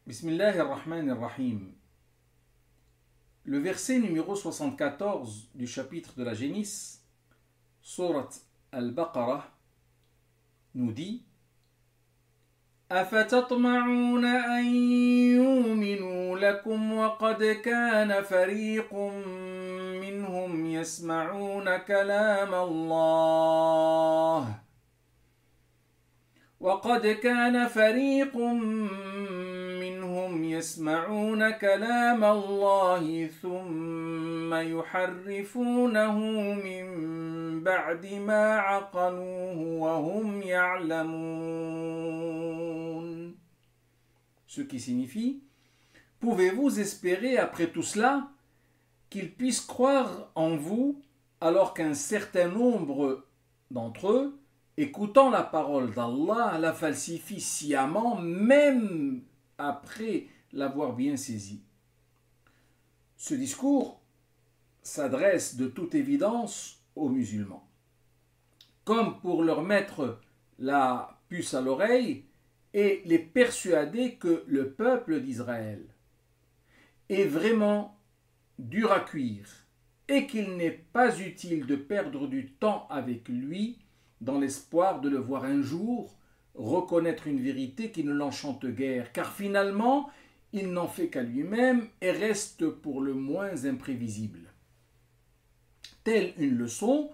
Bismillahirrahmanirrahim. Le verset numéro 74 du chapitre de la Génisse, Surat al-Baqarah, nous dit أفتطمعون أن يؤمنوا لكم وقد كان فريق منهم يسمعون كلام الله وقد كان فريق منهم يسمعون كلام الله ثم يحرفونه من بعد ما عقلوه وهم يعلمون. Ce qui signifie: pouvez-vous espérer après tout cela qu'ils puissent croire en vous alors qu'un certain nombre d'entre eux, écoutant la parole d'Allah, la falsifient sciemment, même après l'avoir bien saisie. Ce discours s'adresse de toute évidence aux musulmans, comme pour leur mettre la puce à l'oreille et les persuader que le peuple d'Israël est vraiment dur à cuire et qu'il n'est pas utile de perdre du temps avec lui dans l'espoir de le voir un jour reconnaître une vérité qui ne l'enchante guère, car finalement, il n'en fait qu'à lui-même et reste pour le moins imprévisible. Telle une leçon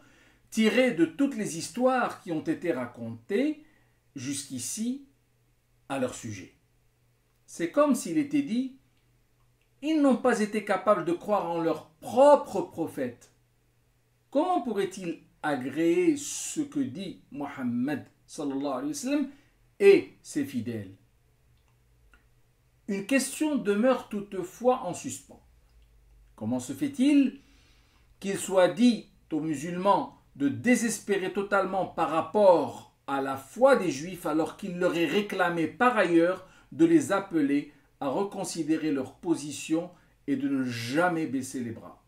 tirée de toutes les histoires qui ont été racontées jusqu'ici à leur sujet. C'est comme s'il était dit: ils n'ont pas été capables de croire en leur propre prophète. Comment pourraient-ils agréer ce que dit Muhammad sallallahu alayhi wa sallam et ses fidèles? Une question demeure toutefois en suspens. Comment se fait-il qu'il soit dit aux musulmans de désespérer totalement par rapport à la foi des Juifs alors qu'il leur est réclamé par ailleurs de les appeler à reconsidérer leur position et de ne jamais baisser les bras?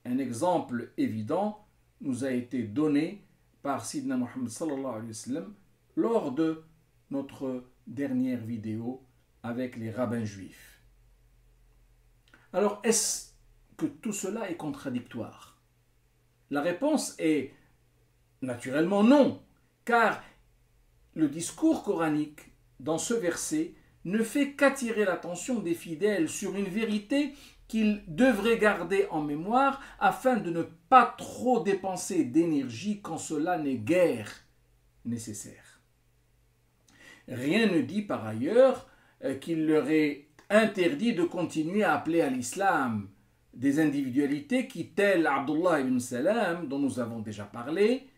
Un exemple évident nous a été donné par Sidna Muhammad sallallahu alayhi wa sallam lors de notre dernière vidéo avec les rabbins juifs. Alors, est-ce que tout cela est contradictoire? La réponse est naturellement non, car le discours coranique dans ce verset ne fait qu'attirer l'attention des fidèles sur une vérité qu'ils devraient garder en mémoire afin de ne pas trop dépenser d'énergie quand cela n'est guère nécessaire. Rien ne dit par ailleurs qu'il leur est interdit de continuer à appeler à l'islam des individualités qui, telles Abdullah ibn Salam, dont nous avons déjà parlé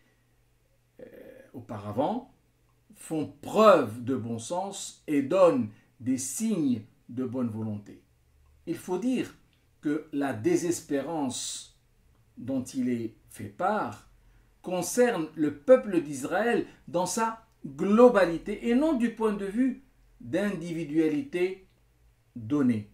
auparavant, font preuve de bon sens et donnent des signes de bonne volonté. Il faut dire que la désespérance dont il est fait part concerne le peuple d'Israël dans sa globalité et non du point de vue d'individualité donnée.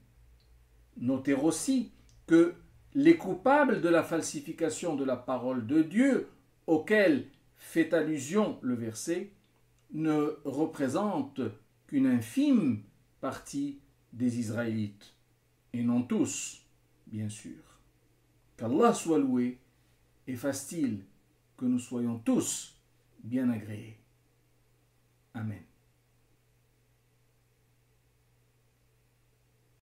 Notez aussi que les coupables de la falsification de la parole de Dieu, auxquels fait allusion le verset, ne représentent qu'une infime partie des Israélites, et non tous, bien sûr. Qu'Allah soit loué et fasse-t-il que nous soyons tous bien agréés. Amen.